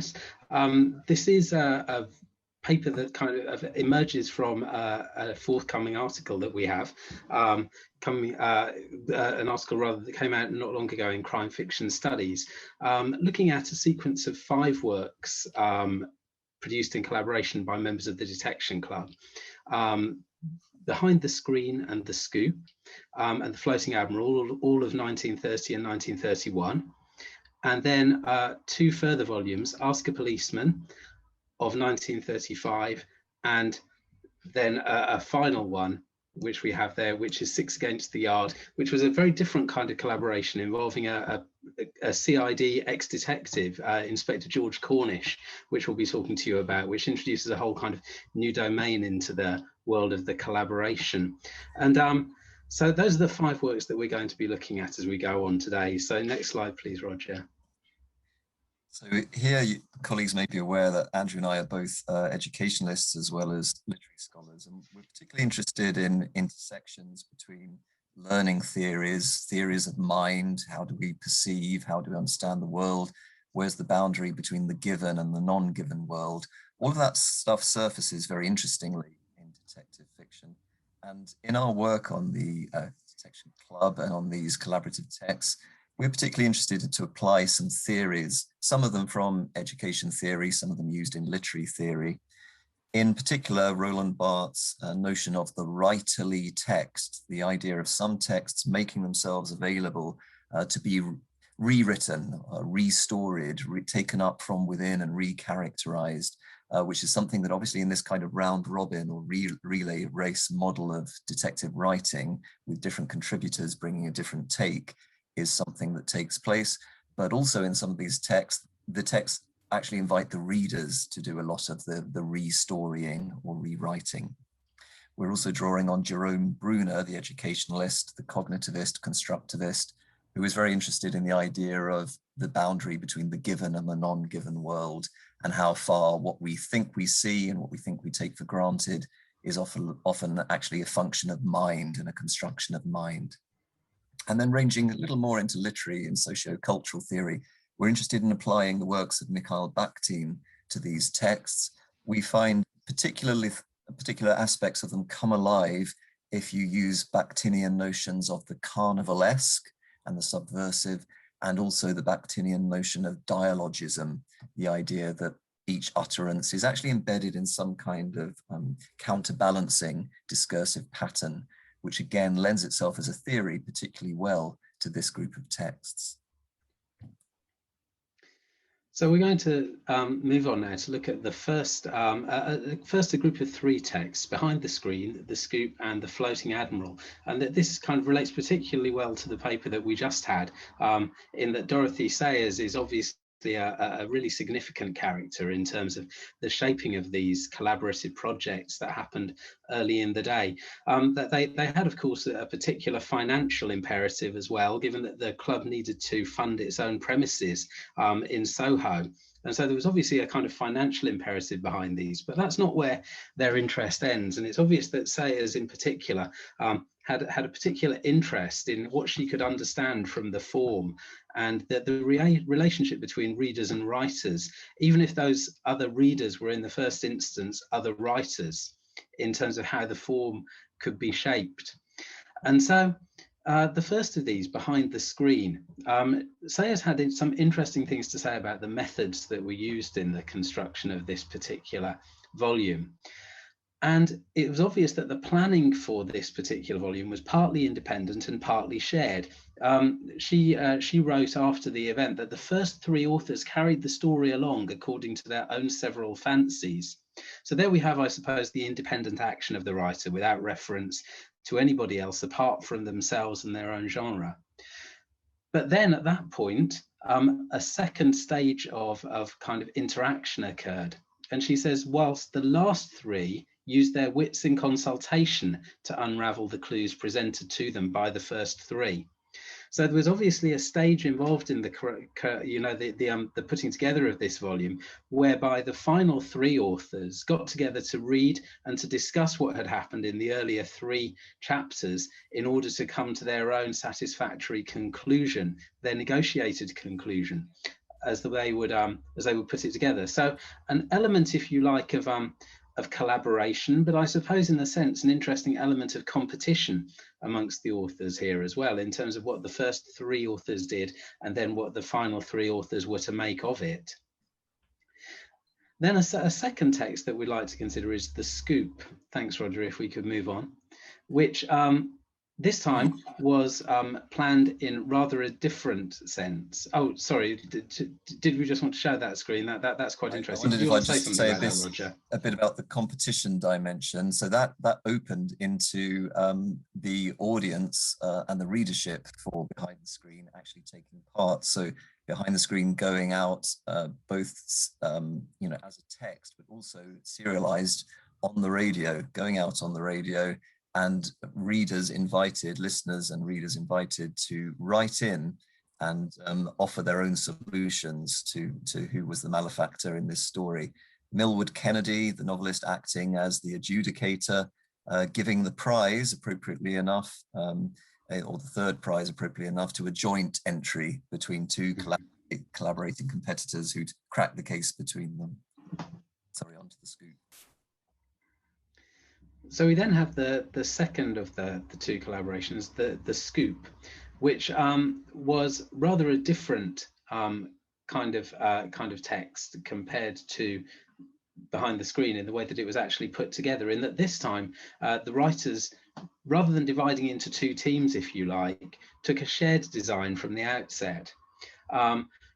Yes. This is a paper that kind of emerges from a forthcoming article that we have, an article rather that came out not long ago in Crime Fiction Studies, looking at a sequence of 5 works produced in collaboration by members of the Detection Club. Behind the Screen and The Scoop, and The Floating Admiral, all of 1930 and 1931. And then 2 further volumes, Ask a Policeman of 1935, and then a final one, which we have there, which is 6 Against the Yard, which was a very different kind of collaboration involving a CID ex-detective, Inspector George Cornish, which we'll be talking to you about, which introduces a whole kind of new domain into the world of the collaboration. And so those are the 5 works that we're going to be looking at as we go on today. So next slide, please, Roger. So here, colleagues may be aware that Andrew and I are both educationalists as well as literary scholars, and we're particularly interested in intersections between learning theories, theories of mind, how do we perceive, how do we understand the world, where's the boundary between the given and the non-given world. All of that stuff surfaces very interestingly in detective fiction. And in our work on the Detection Club and on these collaborative texts, we're particularly interested to apply some theories, some of them from education theory, some of them used in literary theory. In particular, Roland Barthes' notion of the writerly text, the idea of some texts making themselves available to be rewritten, restoried, taken up from within and recharacterized, which is something that obviously in this kind of round robin or relay race model of detective writing with different contributors bringing a different take is something that takes place. But also in some of these texts, the texts actually invite the readers to do a lot of the restorying or rewriting. We're also drawing on Jerome Bruner, the educationalist, the cognitivist, constructivist, who is very interested in the idea of the boundary between the given and the non-given world, and how far what we think we see and what we think we take for granted is often actually a function of mind and a construction of mind. And then ranging a little more into literary and socio-cultural theory, we're interested in applying the works of Mikhail Bakhtin to these texts. We find particular aspects of them come alive if you use Bakhtinian notions of the carnivalesque and the subversive, and also the Bakhtinian notion of dialogism, the idea that each utterance is actually embedded in some kind of counterbalancing discursive pattern, which again lends itself as a theory particularly well to this group of texts. So we're going to move on now to look at the first a group of 3 texts, Behind the Screen, The Scoop and The Floating Admiral. And that this kind of relates particularly well to the paper that we just had, in that Dorothy Sayers is obviously a really significant character in terms of the shaping of these collaborative projects that happened early in the day. That they had, of course, a particular financial imperative as well, given that the club needed to fund its own premises in Soho. And so there was obviously a kind of financial imperative behind these, but that's not where their interest ends. And it's obvious that Sayers in particular had a particular interest in what she could understand from the form and the relationship between readers and writers, even if those other readers were in the first instance other writers, in terms of how the form could be shaped. And so the first of these, Behind the Screen, Sayers had some interesting things to say about the methods that were used in the construction of this particular volume. And it was obvious that the planning for this particular volume was partly independent and partly shared. She wrote after the event that the first 3 authors carried the story along according to their own several fancies. So there we have, I suppose, the independent action of the writer without reference to anybody else apart from themselves and their own genre. But then at that point, a second stage of kind of interaction occurred. And she says, whilst the last 3 used their wits in consultation to unravel the clues presented to them by the first 3. So there was obviously a stage involved in the putting together of this volume, whereby the final 3 authors got together to read and to discuss what had happened in the earlier 3 chapters in order to come to their own satisfactory conclusion, their negotiated conclusion. as they would put it together. So an element, if you like, of collaboration, but I suppose in a sense an interesting element of competition amongst the authors here as well, in terms of what the first three authors did and then what the final three authors were to make of it. Then a second text that we'd like to consider is The Scoop. Thanks, Roger, if we could move on, which this time was planned in rather a different sense. Oh, sorry, did we just want to show that screen? That's quite interesting. I wondered if I'd just say a bit about the competition dimension. So that opened into the audience and the readership for Behind the Screen actually taking part. So Behind the Screen going out both you know, as a text, but also serialized on the radio, going out on the radio, and listeners and readers invited to write in and offer their own solutions to who was the malefactor in this story. Millward Kennedy, the novelist, acting as the adjudicator, giving the prize, appropriately enough, or the third prize, appropriately enough, to a joint entry between two collaborating competitors who'd cracked the case between them. Sorry, on to The Scoop. So we then have the second of the two collaborations, the Scoop, which was rather a different kind of text compared to Behind the Screen, in the way that it was actually put together, in that this time the writers, rather than dividing into two teams, if you like, took a shared design from the outset.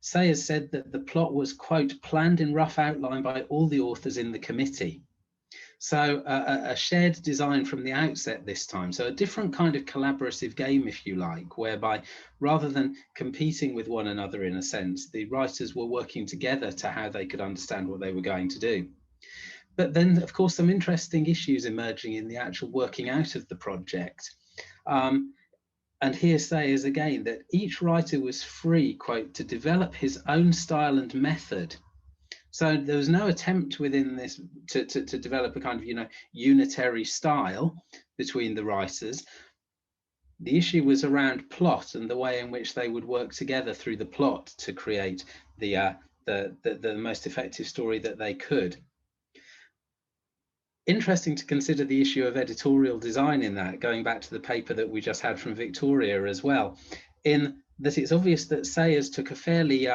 Sayers said that the plot was, quote, planned in rough outline by all the authors in the committee. So a shared design from the outset this time. So a different kind of collaborative game, if you like, whereby rather than competing with one another in a sense, the writers were working together to how they could understand what they were going to do. But then, of course, some interesting issues emerging in the actual working out of the project. And here Sayers again, that each writer was free, quote, to develop his own style and method. So there was no attempt within this to develop a kind of, you know, unitary style between the writers. The issue was around plot and the way in which they would work together through the plot to create the most effective story that they could. Interesting to consider the issue of editorial design in that, going back to the paper that we just had from Victoria as well, in that it's obvious that Sayers took a fairly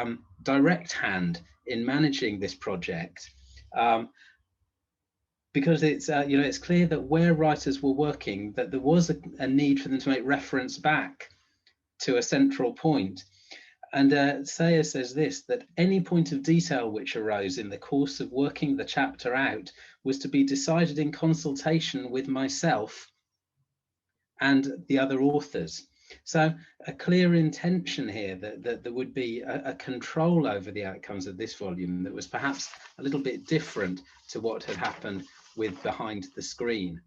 direct hand in managing this project, because it's you know, it's clear that where writers were working, that there was a need for them to make reference back to a central point. And Sayers says this, that any point of detail which arose in the course of working the chapter out was to be decided in consultation with myself and the other authors. So a clear intention here that there would be a control over the outcomes of this volume that was perhaps a little bit different to what had happened with Behind the Screen.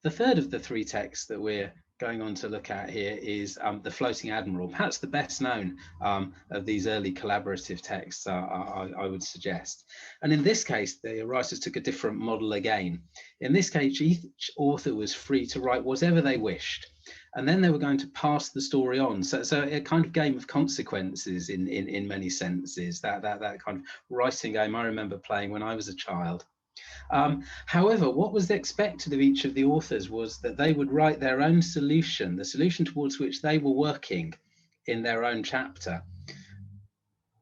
The third of the three texts that we're going on to look at here is The Floating Admiral, perhaps the best known of these early collaborative texts, I would suggest. And in this case, the writers took a different model again. In this case, each author was free to write whatever they wished, and then they were going to pass the story on. So a kind of game of consequences in many senses, that kind of writing game I remember playing when I was a child. However, what was expected of each of the authors was that they would write their own solution, the solution towards which they were working in their own chapter.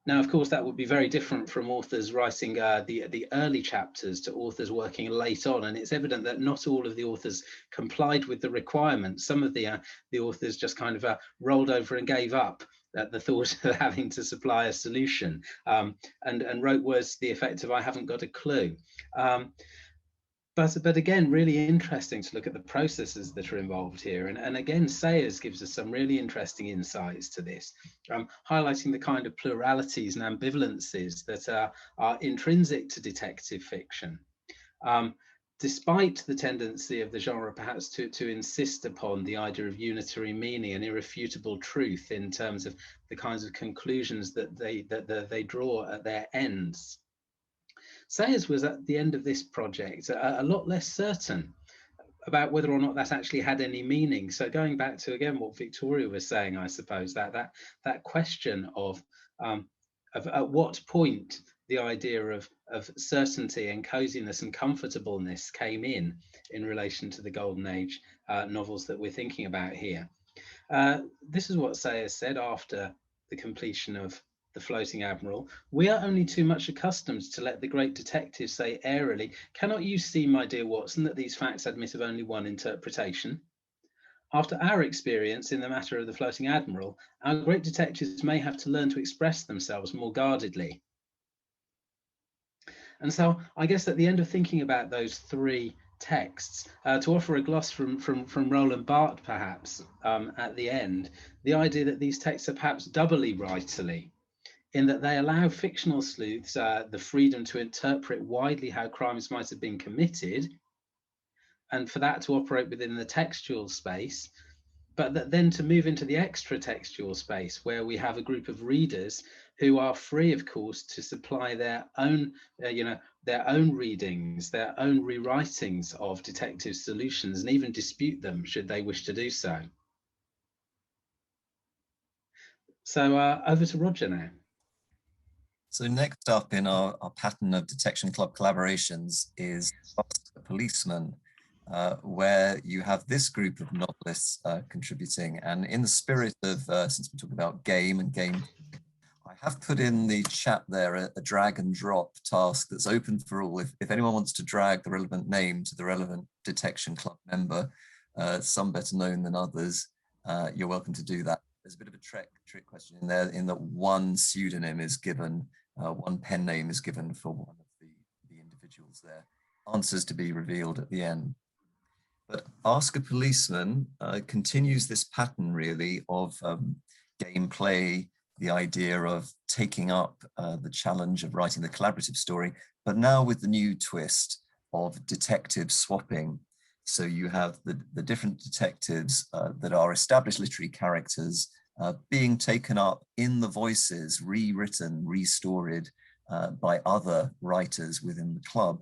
Now, of course, that would be very different from authors writing the early chapters to authors working late on, and it's evident that not all of the authors complied with the requirements. Some of the authors just kind of rolled over and gave up at the thought of having to supply a solution, and wrote words to the effect of, I haven't got a clue. But again, really interesting to look at the processes that are involved here. And again, Sayers gives us some really interesting insights to this, highlighting the kind of pluralities and ambivalences that are intrinsic to detective fiction. Despite the tendency of the genre perhaps to insist upon the idea of unitary meaning and irrefutable truth in terms of the kinds of conclusions that they draw at their ends. Sayers was at the end of this project a lot less certain about whether or not that actually had any meaning. So going back to, again, what Victoria was saying, I suppose, that question of at what point the idea of certainty and coziness and comfortableness came in relation to the Golden Age novels that we're thinking about here. This is what Sayers said after the completion of The Floating Admiral. We are only too much accustomed to let the great detective say airily, "Cannot you see, my dear Watson, that these facts admit of only one interpretation?" After our experience in the matter of The Floating Admiral, our great detectives may have to learn to express themselves more guardedly. And so I guess at the end of thinking about those three texts, to offer a gloss from Roland Barthes, perhaps, at the end, the idea that these texts are perhaps doubly writerly, in that they allow fictional sleuths the freedom to interpret widely how crimes might have been committed, and for that to operate within the textual space, but that then to move into the extra textual space where we have a group of readers who are free, of course, to supply their own, their own readings, their own rewritings of detective solutions, and even dispute them should they wish to do so. So over to Roger now. So next up in our pattern of Detection Club collaborations is Ask a Policeman, where you have this group of novelists contributing. And in the spirit of, since we talk about game and game, I have put in the chat there a drag and drop task that's open for all. If anyone wants to drag the relevant name to the relevant Detection Club member, some better known than others, you're welcome to do that. There's a bit of a trick question in there, in that one pseudonym is given, one pen name is given for one of the individuals there. Answers to be revealed at the end. But Ask a Policeman continues this pattern really of gameplay, the idea of taking up the challenge of writing the collaborative story, but now with the new twist of detective swapping. So you have the different detectives that are established literary characters being taken up in the voices, rewritten, restoried by other writers within the club.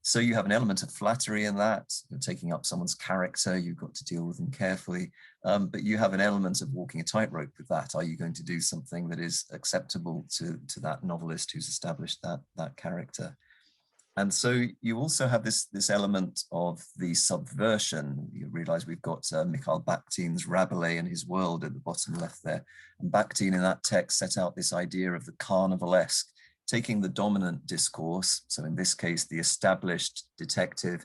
So you have an element of flattery in that. You're taking up someone's character, you've got to deal with them carefully, but you have an element of walking a tightrope with that. Are you going to do something that is acceptable to that novelist who's established that character? And so you also have this element of the subversion. You realize we've got Mikhail Bakhtin's Rabelais and his world at the bottom left there. And Bakhtin in that text set out this idea of the carnivalesque, taking the dominant discourse, so in this case, the established detective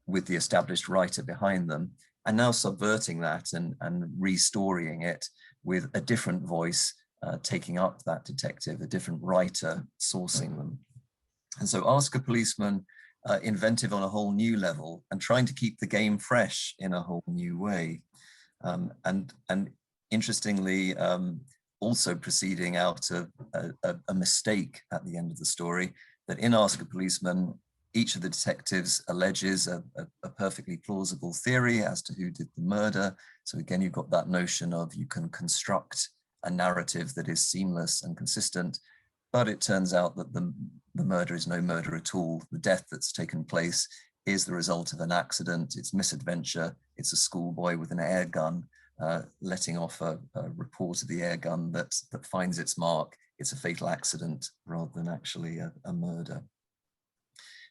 with the established writer behind them, and now subverting that and restorying it with a different voice, taking up that detective, a different writer sourcing them. And so Ask a Policeman, inventive on a whole new level and trying to keep the game fresh in a whole new way. And interestingly, also proceeding out of a mistake at the end of the story, that in Ask a Policeman, each of the detectives alleges a perfectly plausible theory as to who did the murder. So again, you've got that notion of you can construct a narrative that is seamless and consistent, but it turns out that the murder is no murder at all. The death that's taken place is the result of an accident, it's misadventure, it's a schoolboy with an air gun letting off a report of the air gun that finds its mark. It's a fatal accident rather than actually a murder.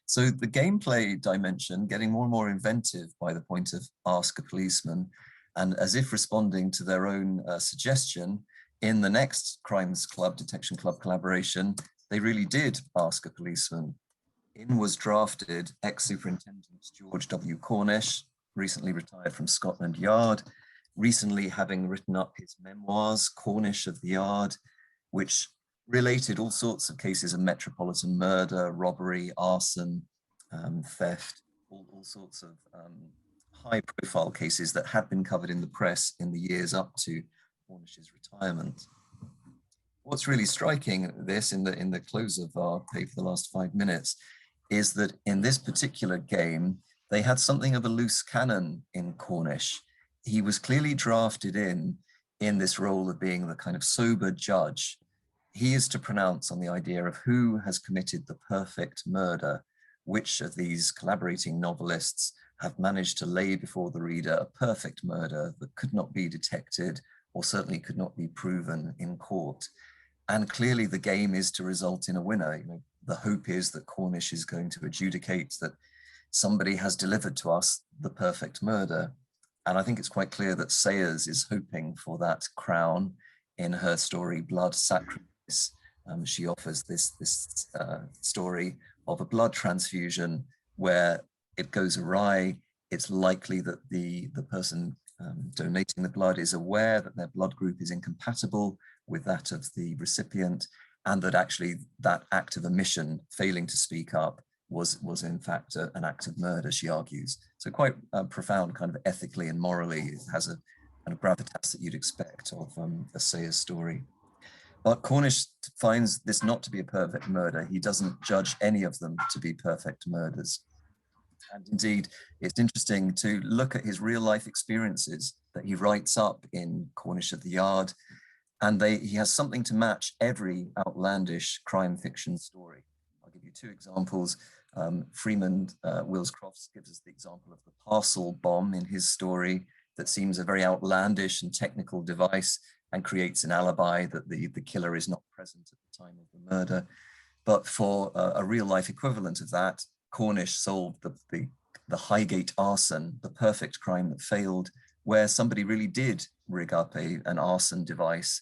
So the gameplay dimension getting more and more inventive by the point of Ask a Policeman, and as if responding to their own suggestion, in the next Crimes Club, Detection Club collaboration, they really did ask a policeman. In was drafted ex-superintendent George W. Cornish, recently retired from Scotland Yard, recently having written up his memoirs, Cornish of the Yard, which related all sorts of cases of metropolitan murder, robbery, arson, theft, all sorts of high-profile cases that had been covered in the press in the years up to Cornish's retirement. What's really striking this in the close of our paper, the last 5 minutes, is that in this particular game, they had something of a loose cannon in Cornish. He was clearly drafted in this role of being the kind of sober judge. He is to pronounce on the idea of who has committed the perfect murder, which of these collaborating novelists have managed to lay before the reader a perfect murder that could not be detected or certainly could not be proven in court. And clearly the game is to result in a winner. You know, the hope is that Cornish is going to adjudicate that somebody has delivered to us the perfect murder. And I think it's quite clear that Sayers is hoping for that crown in her story, Blood Sacrifice. She offers this story of a blood transfusion where it goes awry. It's likely that the person donating the blood is aware that their blood group is incompatible with that of the recipient, and that actually that act of omission, failing to speak up, was in fact an act of murder, she argues. So quite profound, kind of ethically and morally. It has a kind of gravitas that you'd expect of a Sayers story. But Cornish finds this not to be a perfect murder. He doesn't judge any of them to be perfect murders. And indeed, it's interesting to look at his real life experiences that he writes up in Cornish at the Yard, and he has something to match every outlandish crime fiction story. I'll give you two examples. Freeman Wills-Crofts gives us the example of the parcel bomb in his story that seems a very outlandish and technical device and creates an alibi that the killer is not present at the time of the murder. But for a real life equivalent of that, Cornish solved the Highgate arson, the perfect crime that failed, where somebody really did rig up an arson device,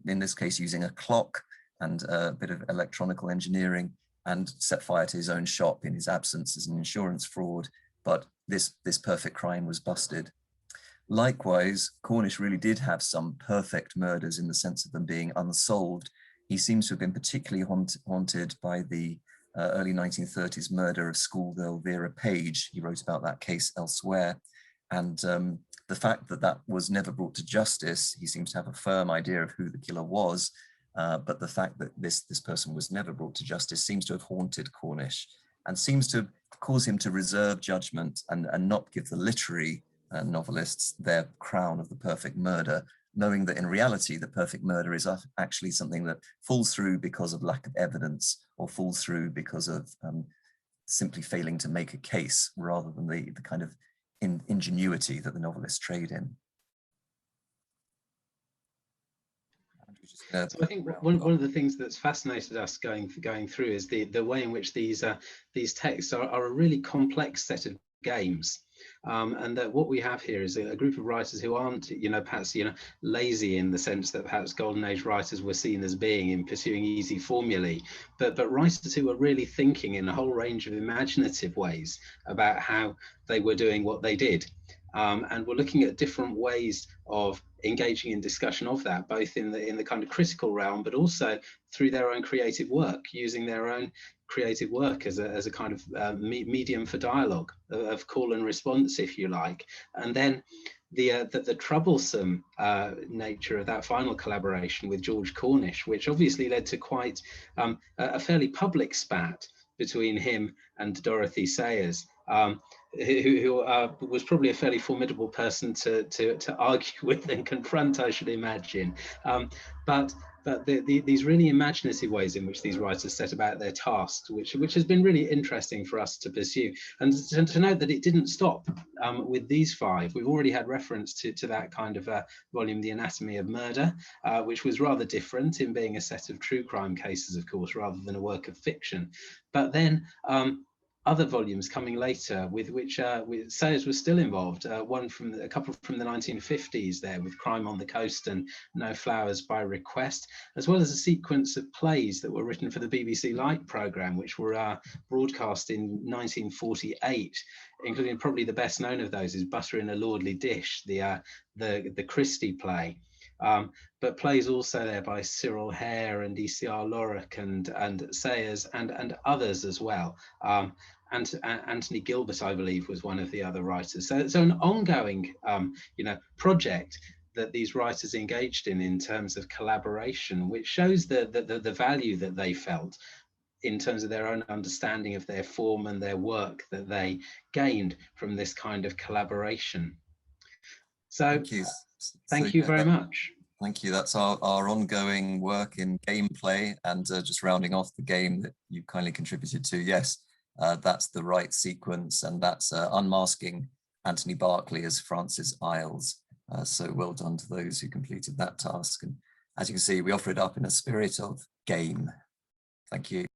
in this case using a clock and a bit of electronical engineering, and set fire to his own shop in his absence as an insurance fraud. But this perfect crime was busted. Likewise, Cornish really did have some perfect murders in the sense of them being unsolved. He seems to have been particularly haunted by the early 1930s murder of schoolgirl Vera Page. He wrote about that case elsewhere. And the fact that that was never brought to justice, he seems to have a firm idea of who the killer was, but the fact that this person was never brought to justice seems to have haunted Cornish and seems to cause him to reserve judgment and not give the literary novelists their crown of the perfect murder, knowing that in reality, the perfect murder is actually something that falls through because of lack of evidence or falls through because of simply failing to make a case rather than the kind of ingenuity that the novelists trade in. So I think one of the things that's fascinated us going through is the way in which these texts are a really complex set of games. And that what we have here is a group of writers who aren't, perhaps, lazy in the sense that perhaps Golden Age writers were seen as being in pursuing easy formulae, but writers who are really thinking in a whole range of imaginative ways about how they were doing what they did. And we're looking at different ways of engaging in discussion of that, both in the kind of critical realm, but also through their own creative work, using their own creative work as a kind of medium for dialogue, of call and response, if you like. And then the troublesome nature of that final collaboration with George Cornish, which obviously led to quite a fairly public spat between him and Dorothy Sayers, who was probably a fairly formidable person to argue with and confront, I should imagine. But these really imaginative ways in which these writers set about their tasks, which has been really interesting for us to pursue, and to note that it didn't stop with these five. We've already had reference to that kind of volume, The Anatomy of Murder, which was rather different in being a set of true crime cases, of course, rather than a work of fiction. But then other volumes coming later with which Sayers was still involved, a couple from the 1950s there with Crime on the Coast and No Flowers by Request, as well as a sequence of plays that were written for the BBC Light programme, which were broadcast in 1948, including probably the best known of those is Butter in a Lordly Dish, the Christie play. But plays also there by Cyril Hare and E.C.R. Lorrock and Sayers and others as well. And Anthony Gilbert, I believe, was one of the other writers. So an ongoing, project that these writers engaged in terms of collaboration, which shows the value that they felt in terms of their own understanding of their form and their work that they gained from this kind of collaboration. So thank you very much. Thank you. That's our ongoing work in gameplay, and just rounding off the game that you kindly contributed to. Yes, that's the right sequence, and that's unmasking Anthony Berkeley as Francis Isles. So well done to those who completed that task. as you can see, we offer it up in a spirit of game. Thank you.